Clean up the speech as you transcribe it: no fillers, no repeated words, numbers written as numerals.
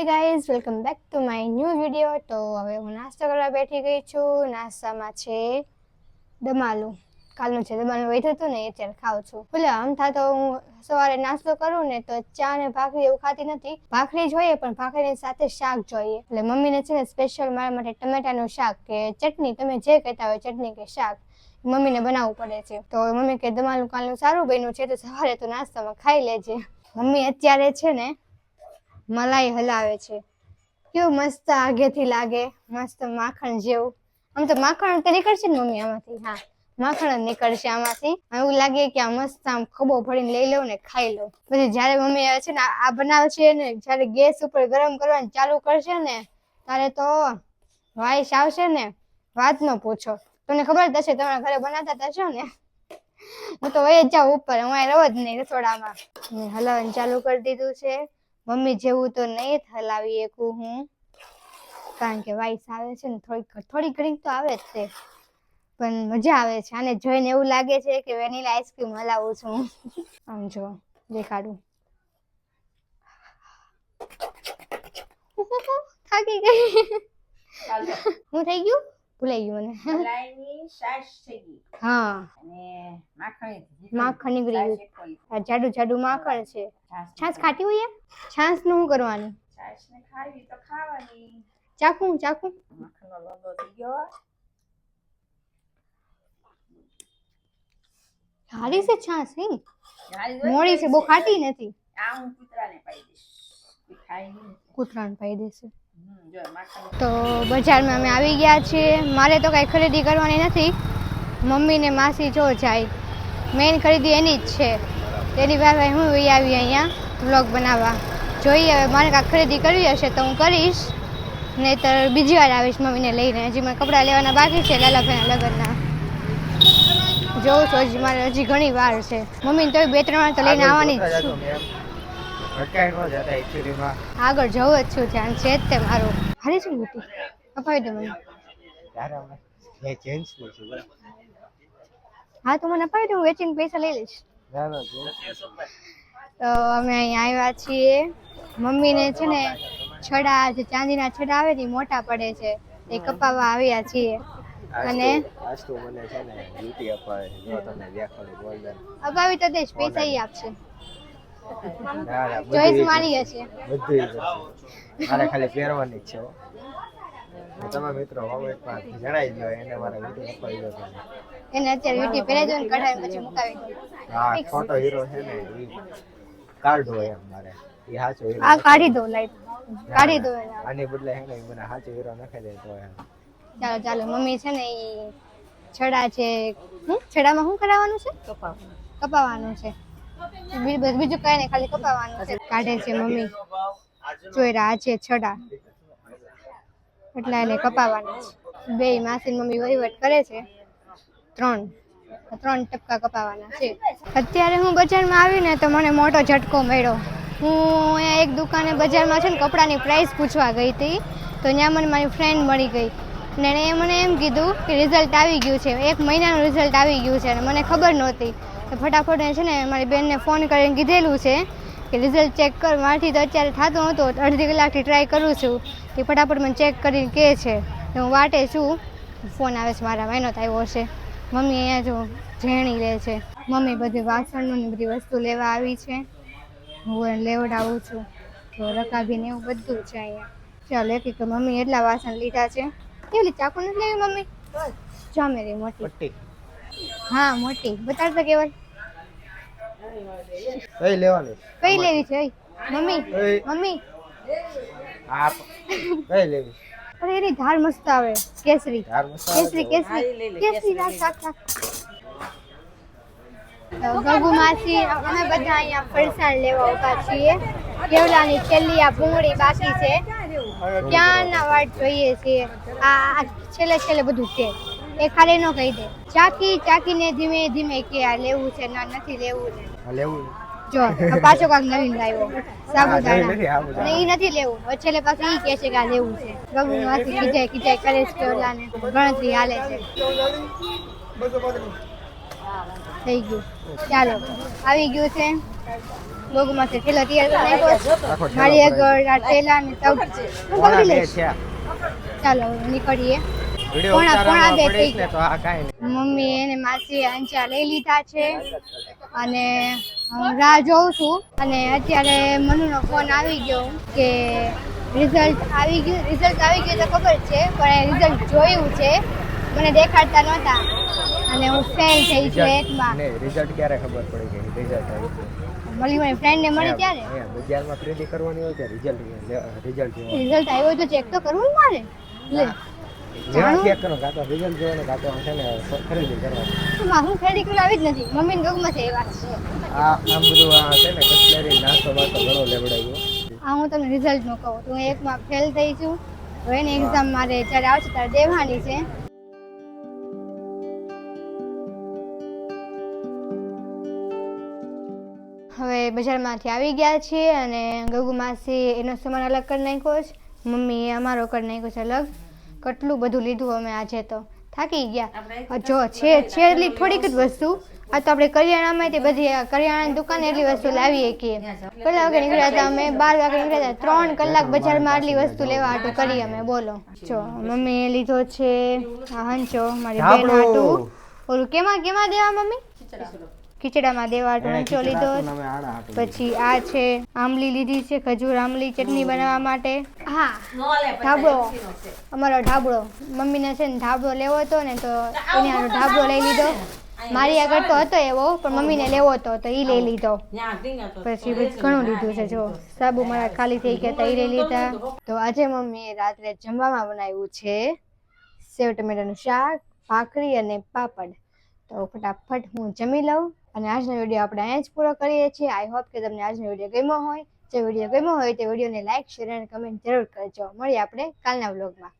Hey guys, welcome back to my new video. તો હવે હું નાસ્તો કરવા બેઠી ગઈ છું. નાસ્તામાં છે દમાલું. કાલનું છે દમાલું વધ્યું હતું ને, એ અત્યારે ખાઉં છું. ભલે આમ થતો હું સવારે નાસ્તો કરું ને તો ચા ને ભાખરી એવું ખાતી નથી. ભાખરી જોઈએ પણ ભાખરીની સાથે શાક જોઈએ. એટલે મમ્મીને છે ને સ્પેશિયલ મારા માટે ટમેટાનું શાક કે ચટણી, તમે જે કહેતા હોય ચટણી કે શાક, મમ્મીને બનાવવું પડે છે. તો મમ્મી કે દમાલું કાલનું સારું બન્યું છે તો સવારે તો નાસ્તામાં ખાઈ લેજે. મમ્મી અત્યારે છે ને મલાઈ હલાવે છે. કેવું મસ્ત આગેથી લાગે, મસ્ત માખણ જેવું. આમ તો માખણ તો નીકળશે ને મમ્મી આમાંથી? હા, માખણ જ નીકળશે આમાંથી. એવું લાગે કે આ મસ્ત આમ ખભો ભરીને લઈ લઉં ને ખાઈ લઉં. પછી જયારે મમ્મી છે ને આ બનાવશે ને, જયારે ગેસ ઉપર ગરમ કરવાનું ચાલુ કરશે ને, ત્યારે તો વાઈસ આવશે ને વાત ન પૂછો. તમને ખબર જ હશે, તમારા ઘરે બનાવતા હશો ને. હું તો વહી જ જાઉં ઉપર, હું અહીં રહું જ નહીં રસોડામાં. હલાવવાનું ચાલુ કરી દીધું છે. મમ્મી જેવું તો નહીં જ હલાવી શકું હું, કારણ કે વાઈસ આવે છે ને થોડી ઘણી તો આવે જ છે, પણ મજા આવે છે. આને જોઈને એવું લાગે છે કે વેનીલા આઈસ્ક્રીમ હલાવું છું. આમ જો દેખાડું. થાકી ગઈ. હું થઈ ગયું, ભૂલાઈ ગયું મને. મલાઈની છાશ થઈ ગઈ. હા, અને માખણ નીકળી ગયું. આ જાડું જાડું માખણ છે. છાશ ખાટી હોય? છાશ નું શું કરવાનું? છાશ ને ખાવી તો ખાવાની. ચાખું ચાખું. માખણનો લોંદો થઈ ગયો. સારી છે છાશ, નહીં હારી મોળી છે, બહુ ખાટી નથી. આ હું કૂતરાને પાઈ દઈશ, એ ખાઈ નહીં. કૂતરાને પાઈ દેશે. જો માખણ. તો બજારમાં અમે આવી ગયા છીએ. મારે તો કાંઈ ખરીદી કરવાની નથી. મમ્મી ને માસી જો જાય, મેઇન ખરીદી એની જ છે. તેની પાસે હું આવી અહીંયા વ્લોગ બનાવવા. જોઈએ હવે મારે કાંઈક ખરીદી કરવી હશે તો હું કરીશ, નહીંતર બીજી વાર આવીશ મમ્મીને લઈને. હજી મારે કપડાં લેવાના બાકી છે લાલાભાઈના લગ્નના. જોઉં છું, હજી મારે હજી ઘણી વાર છે. મમ્મીને તો 2-3 વાર તો લઈને આવવાની જ છું. આગળ જવું જ છું, ધ્યાન છે જ તે મારું. હારી છે મોટી અપાવી દે મને. હા તો મને અપાવી દે, હું વેચીને પૈસા લઈ લઈશ. તો અમે અહીંયા આવ્યા છીએ. મમ્મીને છે ને છડા, જે ચાંદીના છડા આવે ને મોટા પડે છે, એ કપાવવા આવ્યા છીએ. અને અપાવી તો દઈશ, પૈસા ઈ આપશે. ચોઈસ મારી હશે. મારે ખાલી પહેરવાની જ છે. તમે મિત્રો કોમેન્ટમાં જણાવી દો, એને મારે વિડીયો અપાવી દો. એને અત્યારે વીટી પહેરાઈ દો ને કઢાઈને પછી મુકાવી દો. હા, ફોટો હીરો છે ને એ કાર્ડ હોય એમ મારે. એ સાચો હીરો. આ કાઢી દો, લાઈટ કાઢી દો. આની બદલે હે ને મને સાચો હીરો નખાઈ દે તો એમ. ચાલો ચાલો. મમ્મી છે ને ઈ છડા છે. છડામાં શું કરાવવાનું છે? કપાવવાનું છે. બીજું કઈ નહીં, ખાલી કપાવવાનું છે. કાઢે છે મમ્મી. ચોયરા છે છડા, એટલે એને કપાવવાના છે. બે માસી મમ્મી વહીવટ કરે છે. 3 ટપકા કપાવવાના છે. અત્યારે હું બજારમાં આવીને તો મને મોટો ઝટકો મળ્યો. હું અહીંયા એક દુકાને બજારમાં છે ને કપડાની પ્રાઇસ પૂછવા ગઈ હતી, તો ત્યાં મને મારી ફ્રેન્ડ મળી ગઈ ને એણે મને એમ કીધું કે રિઝલ્ટ આવી ગયું છે, 1 મહિનાનું રિઝલ્ટ આવી ગયું છે. અને મને ખબર નહોતી. તો ફટાફટ છે ને મારી બેનને ફોન કરીને કીધેલું છે કે રિઝલ્ટ ચેક કર. મારાથી તો અત્યારે થતું નહોતું, અડધી કલાકથી ટ્રાય કરું છું. તે ફટાફટ મને ચેક કરીને કહે છે. તો હું વાટે છું. ફોન આવે છે મારા, મહિનો આવ્યો છે. મમ્મી અહીંયા જો ઝેણી લે છે. મમ્મી બધી વાસણની બધી વસ્તુ લેવા આવી છે. હું એને લેવડાવું છું. તો રકાબીને એવું બધું છે અહીંયા. ચાલો એક મમ્મી એટલા વાસણ લીધા છે. કેવી ચાકુ નથી લેવી મમ્મી? જામેરી મોટી. હા મોટી. બતાડ તો કેવલ કઈ લેવાની? કઈ લેવી છે મમ્મી? મમ્મી આ કઈ લેવી? અરે એની ધાર મસ્ત આવે. કેસરી ધાર મસ્ત આવે. કેસરી કેસરી કેસરી રાખ. ગગુ માસી અમે બધા અહીંયા ફરસાણ લેવા ઉભા છીએ. કેવલાની છેલ્લી આ ભૂંગળી બાકી છે, ક્યાંના વાટ જોઈએ છીએ. આ છેલ્લે બધું છે, એ ખાલી ન કહી દે. ચાકીને ધીમે ધીમે કે આ લેવું છે ના નથી લેવું ને. લેવું જો પાછો કાંક નવીન લાવ્યો સાબુદાણા, ને ઈ નથી લેવું. છેલ્લે પાછું ઈ કહે છે કે આ લેવું છે. ગગુ માસી ખીજાય કરે છે. કેવલાને ગણતરી હાલે છે. થઈ ગયું. ચાલો આવી ગયું છે. લોગમાંથી થેલો તૈયાર કરી નાખ્યો. આખો ઠેલો મારી ભરાઈ આગળ આ થેલા ને તવ હું પોણા પકડી બે લઈશ. છે ચાલો હવે નીકળીએ. વિડિયો પોણા ઉતારવામાં બે પડીશ થઈ ને તો આ કાંઈ નહીં. મમ્મી અને માસી અંચા લઈ લીધા છે અને હું રાહ જોઉં છું. અને અત્યારે મનુનો ફોન આવી ગયો કે રિઝલ્ટ આવી ગયું તો ખબર છે, પણ રિઝલ્ટ જોયું છે, મને દેખાડતા નહોતા અને હું ફેલ થઈ છું એકમાં. રિઝલ્ટ ક્યારે ખબર પડી ગઈ રિઝલ્ટ આવી ગયું? મારી ફ્રેન્ડને મળી ત્યારે અહીંયા બજારમાં ખરીદી કરવાની હોય કે રિઝલ્ટ રિઝલ્ટ આવ્યો તો ચેક તો કરવું ને મારે. લે જાણું? ચેક કરો કાં તો રિઝલ્ટ જોઈને કાં તો છે ને ખરીદી કરવાની. તો હું ખરીદી કરવા આવી જ નથી. મમ્મીને ગગમાં છે એ વાત છે. આમ બધું આ છે ને કચલેરી નાસ્તો બાસ્તો ઘણો લેવડાવ્યો. આ હું તમને રિઝલ્ટનું કહું તો હું એકમાં ફેલ થઈ છું. હવે એની એક્ઝામ મારે જ્યારે આવશે ત્યારે દેવાની છે. હવે બજારમાંથી આવી ગયા છીએ અને ગગુ માસી એનો સામાન અલગ કરી નાખ્યો છે, મમ્મીએ અમારો કરી નાખ્યો છે અલગ. કેટલું બધું લીધું અમે આજે તો થાકી ગયા. જો છે એટલી થોડીક જ વસ્તુ. આ તો આપણે કરિયાણામાં તે બધી કરિયાણાની દુકાને એટલી વસ્તુ લાવીએ કે કેટલા વાગે નીકળ્યા હતા અમે? 12 વાગે નીકળ્યા હતા. 3 કલાક બજારમાં આટલી વસ્તુ લેવા હાટું કરી અમે. બોલો. જો મમ્મીએ લીધો છે આ હંચો મારી બેન હાટું. ઓલું કેમાં દેવા મમ્મી? ખીચડામાં દેવા હાટું હંચો લીધો. પછી આ છે આંબલી લીધી છે, ખજૂર આંબલી ચટણી બનાવવા માટે. હા ઢાબળો, અમારો ઢાબળો. મમ્મીને છે ને ઢાબળો લેવો હતો ને તો એને આનો ઢાબળો લઈ લીધો. મારી આગળ તો હતો એવો, પણ મમ્મીને લેવો હતો તો એ લઈ લીધો. પછી ઘણું લીધું છે. જો સાબુ મારા ખાલી થઈ ગયા હતા, એ લઈ લીધા. તો આજે મમ્મીએ રાત્રે જમવામાં બનાવ્યું છે સેવ ટમેટાનું શાક, ભાખરી અને પાપડ. તો ફટાફટ હું જમી લઉં અને આજનો વિડીયો આપણે અહીંયા જ પૂરો કરીએ છીએ. આઈ હોપ કે તમને આજનો વિડીયો ગમ્યો હોય. જો વિડીયો ગમ્યો હોય તો વિડીયોને લાઈક, શેર અને કમેન્ટ જરૂર કરજો. મળીએ આપણે કાલના વ્લોગમાં.